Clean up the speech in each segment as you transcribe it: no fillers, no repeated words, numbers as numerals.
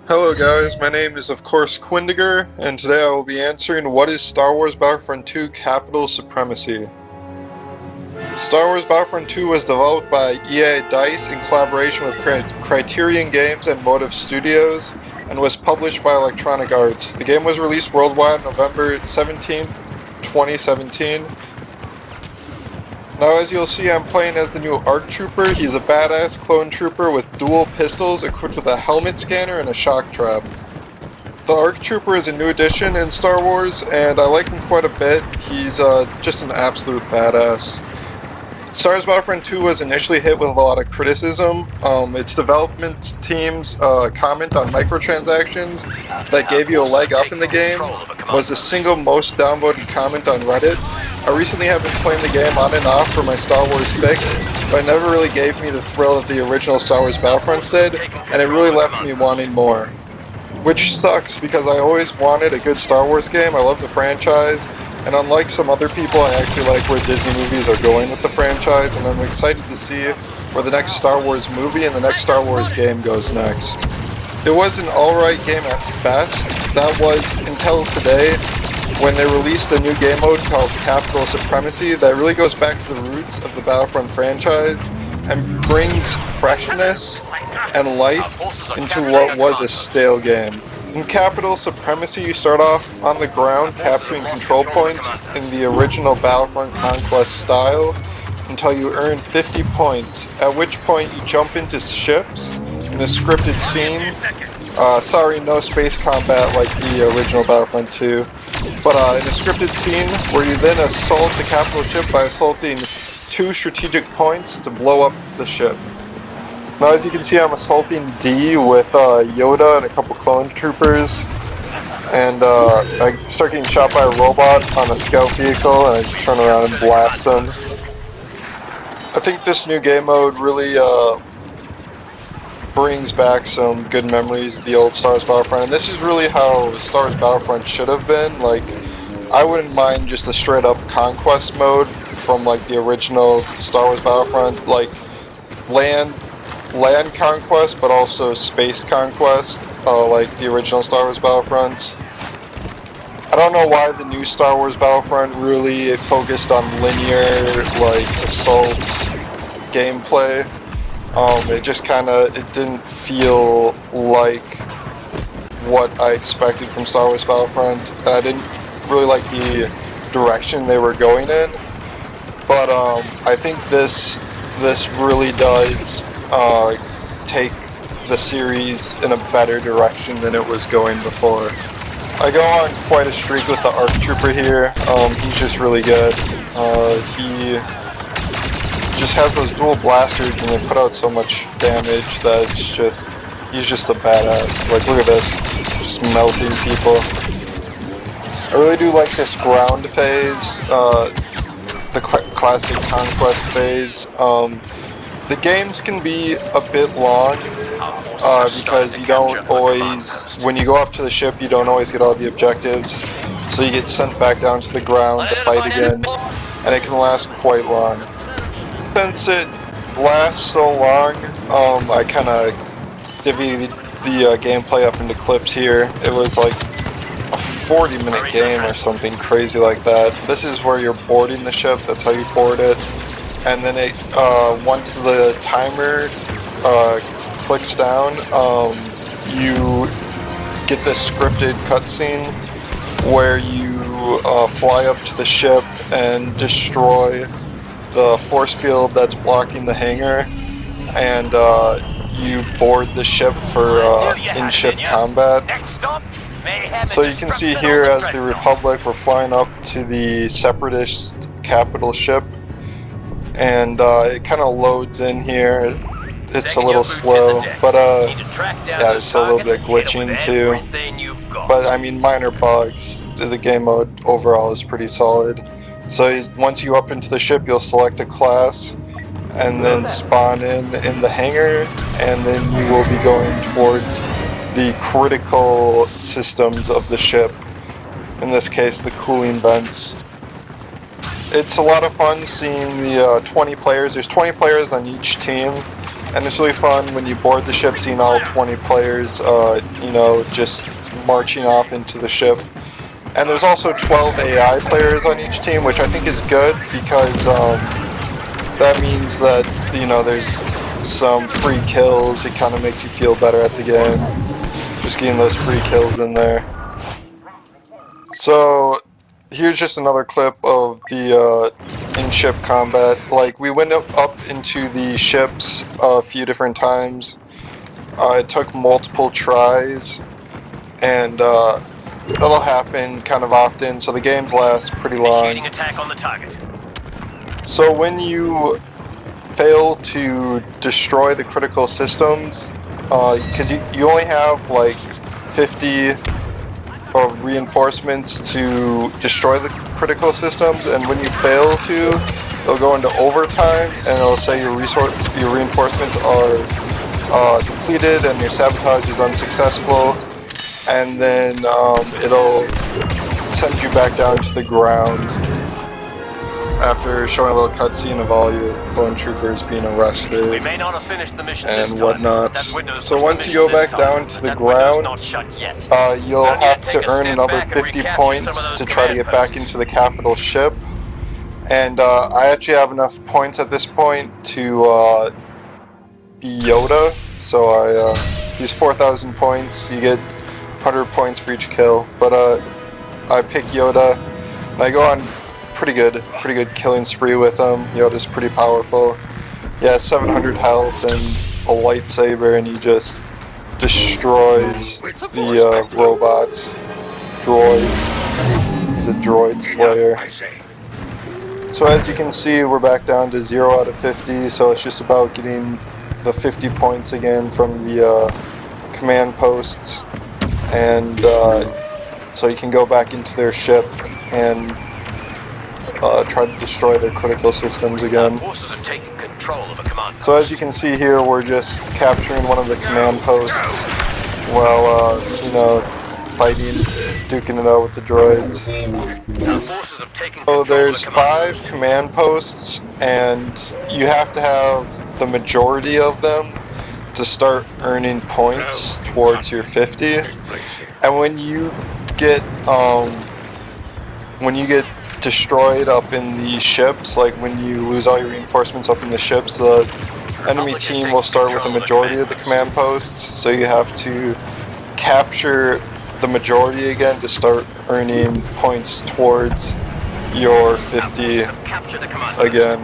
Hello guys, my name is of course Quindiger, and today I will be answering what is Star Wars Battlefront 2 Capital Supremacy. Star Wars Battlefront 2 was developed by EA DICE in collaboration with Criterion Games and Motive Studios, and was published by Electronic Arts. The game was released worldwide on November 17, 2017. Now as you'll see, I'm playing as the new ARC Trooper. He's a badass clone trooper with dual pistols equipped with a helmet scanner and a shock trap. The ARC Trooper is a new addition in Star Wars, and I like him quite a bit. He's just an absolute badass. Star Wars Battlefront 2 was initially hit with a lot of criticism. Its development team's comment on microtransactions that gave you a leg up in the game was the single most downvoted comment on Reddit. I recently have been playing the game on and off for my Star Wars fix, but it never really gave me the thrill that the original Star Wars Battlefronts did, and it really left me wanting more. Which sucks, because I always wanted a good Star Wars game. I love the franchise, and unlike some other people, I actually like where Disney movies are going with the franchise, and I'm excited to see where the next Star Wars movie and the next Star Wars game goes next. It was an alright game at best. That was until today, when they released a new game mode called Capital Supremacy that really goes back to the roots of the Battlefront franchise and brings freshness and life into what was a stale game. In Capital Supremacy, you start off on the ground capturing control points in the original Battlefront Conquest style until you earn 50 points, at which point you jump into ships in a scripted scene. Sorry, no space combat like the original Battlefront 2. But in a scripted scene where you then assault the capital ship by assaulting 2 strategic points to blow up the ship. Now as you can see, I'm assaulting D with Yoda and a couple clone troopers, and I start getting shot by a robot on a scout vehicle, and I just turn around and blast them. I think this new game mode really brings back some good memories of the old Star Wars Battlefront, and this is really how Star Wars Battlefront should have been. Like, I wouldn't mind just a straight up conquest mode from like the original Star Wars Battlefront, like land conquest, but also space conquest, like the original Star Wars Battlefront. I don't know why the new Star Wars Battlefront really focused on linear, like, assault gameplay. It just it didn't feel like what I expected from Star Wars Battlefront, and I didn't really like the direction they were going in. But I think this really does take the series in a better direction than it was going before. I go on quite a streak with the ARC Trooper here. He's just really good. He just has those dual blasters, and they put out so much damage that he's just a badass. Like, look at this, just melting people. I really do like this ground phase, the classic conquest phase. The games can be a bit long, because you don't always, when you go up to the ship, you don't always get all the objectives, so you get sent back down to the ground to fight again, and it can last quite long. Since it lasts so long, I kind of divvy the gameplay up into clips here. It was like a 40-minute game or something crazy like that. This is where you're boarding the ship, that's how you board it. And then it, once the timer clicks down, you get this scripted cutscene where you fly up to the ship and destroy the force field that's blocking the hangar, and you board the ship for in-ship combat. So you can see here, as the Republic, we're flying up to the Separatist capital ship, and it kind of loads in here. It's a little slow, but yeah, there's a little bit glitching too. But I mean, minor bugs. The game mode overall is pretty solid. So once you up into the ship, you'll select a class, and then spawn in the hangar, and then you will be going towards the critical systems of the ship. In this case, the cooling vents. It's a lot of fun seeing the 20 players. There's 20 players on each team, And it's really fun when you board the ship, seeing all 20 players, you know, just marching off into the ship. And there's also 12 AI players on each team, which I think is good because that means that, you know, there's some free kills. It kind of makes you feel better at the game, just getting those free kills in there. So here's just another clip of the in-ship combat. Like, we went up into the ships a few different times. It took multiple tries, and it'll happen kind of often, so the games last pretty long. Initiating attack on the target. So when you fail to destroy the critical systems, because you only have like 50 of reinforcements to destroy the critical systems, and when you fail to, it'll go into overtime, and it'll say your reinforcements are depleted and your sabotage is unsuccessful, and then it'll send you back down to the ground after showing a little cutscene of all your clone troopers being arrested We may not have finished the mission and this time. whatnot. So once you go back down to the ground, you'll have to earn another 50 points to try to get back into the capital ship. And I actually have enough points at this point to be Yoda. So I use 4,000 points. You get 100 points for each kill. But I pick Yoda, and I go on pretty good killing spree with him. Yoda's pretty powerful. Yeah, 700 health and a lightsaber, and he just destroys the robots, droids. He's a droid slayer. So as you can see, we're back down to 0 out of 50, so it's just about getting the 50 points again from the command posts, and so you can go back into their ship and try to destroy their critical systems again. So as you can see here, we're just capturing one of the command posts while, you know, fighting, duking it out with the droids. So there's 5 command posts, and you have to have the majority of them to start earning points towards your 50. And when you get destroyed up in the ships, like when you lose all your reinforcements up in the ships, the enemy team will start with the majority of the command posts, so you have to capture the majority again to start earning points towards your 50 again.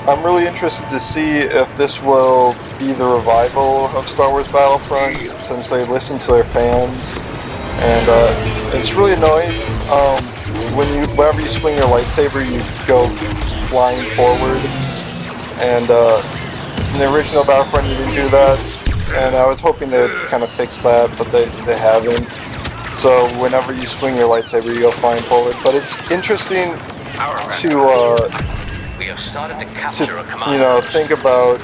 I'm really interested to see if this will be the revival of Star Wars Battlefront, since they listen to their fans, and it's really annoying. Whenever you swing your lightsaber, you go flying forward, and in the original Battlefront you didn't do that, and I was hoping they'd kind of fix that, but they haven't. So whenever you swing your lightsaber, you go flying forward. But it's interesting to think about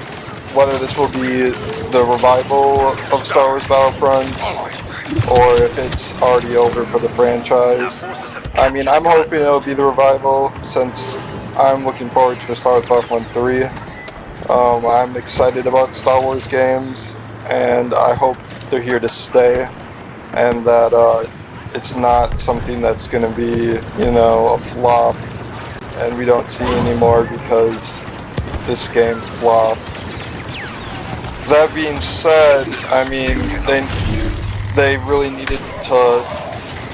whether this will be the revival of Star Wars Battlefront, or if it's already over for the franchise. I mean, I'm hoping it'll be the revival, since I'm looking forward to Star Wars Battlefront 3. I'm excited about Star Wars games, and I hope they're here to stay, and that it's not something that's going to be, you know, a flop, and we don't see anymore because this game flopped. That being said, I mean, they really needed to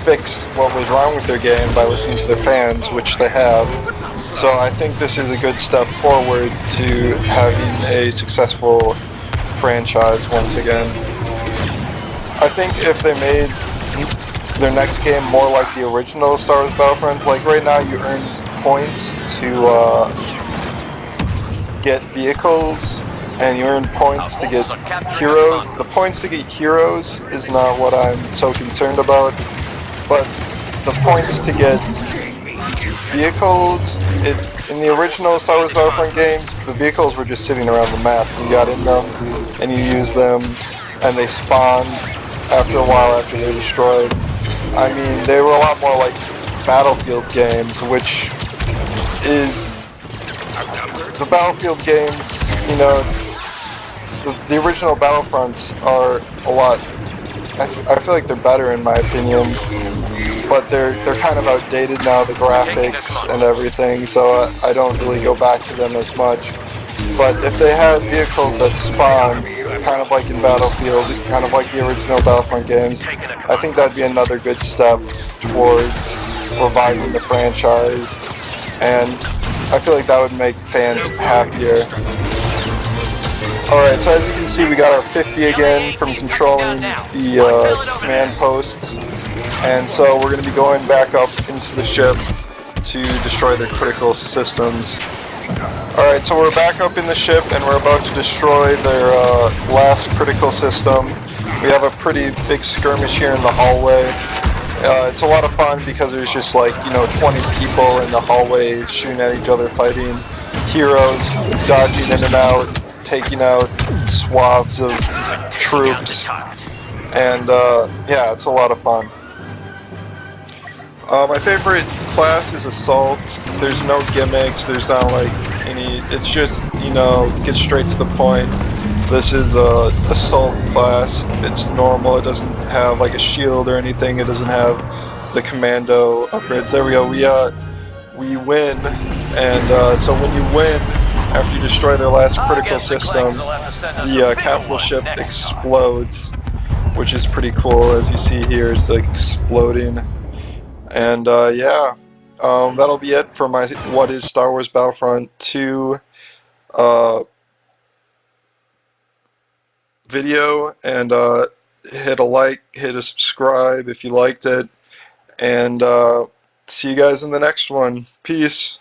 fix what was wrong with their game by listening to their fans, which they have. So I think this is a good step forward to having a successful franchise once again. I think if they made their next game more like the original Star Wars Battlefront, like right now you earn points to get vehicles, and you earn points to get heroes. The points to get heroes is not what I'm so concerned about, but the points to get vehicles, in the original Star Wars Battlefront games, the vehicles were just sitting around the map. You got in them, and you used them, and they spawned after a while after they were destroyed. I mean, they were a lot more like Battlefield games, which is... The Battlefield games, you know, the original Battlefronts are a lot. I feel like they're better in my opinion, but they're kind of outdated now, the graphics and everything. So I don't really go back to them as much. But if they had vehicles that spawned, kind of like in Battlefield, kind of like the original Battlefront games, I think that'd be another good step towards reviving the franchise, and I feel like that would make fans happier. Alright, so as you can see, we got our 50 again from controlling the command posts, and so we're going to be going back up into the ship to destroy their critical systems. Alright, so we're back up in the ship and we're about to destroy their last critical system. We have a pretty big skirmish here in the hallway. It's a lot of fun because there's just like, 20 people in the hallway shooting at each other, fighting heroes, dodging in and out, taking out swaths of troops, and yeah, it's a lot of fun. My favorite class is Assault. There's no gimmicks, there's not like any, it's just, get straight to the point. This is a Assault class. It's normal, it doesn't have like a shield or anything, it doesn't have the commando upgrades. There we go, we win, and so when you win, after you destroy their last critical system, the capital ship explodes, which is pretty cool. As you see here, it's like exploding. And yeah, that'll be it for my What is Star Wars Battlefront 2 video. And hit a like, hit a subscribe if you liked it, and see you guys in the next one. Peace.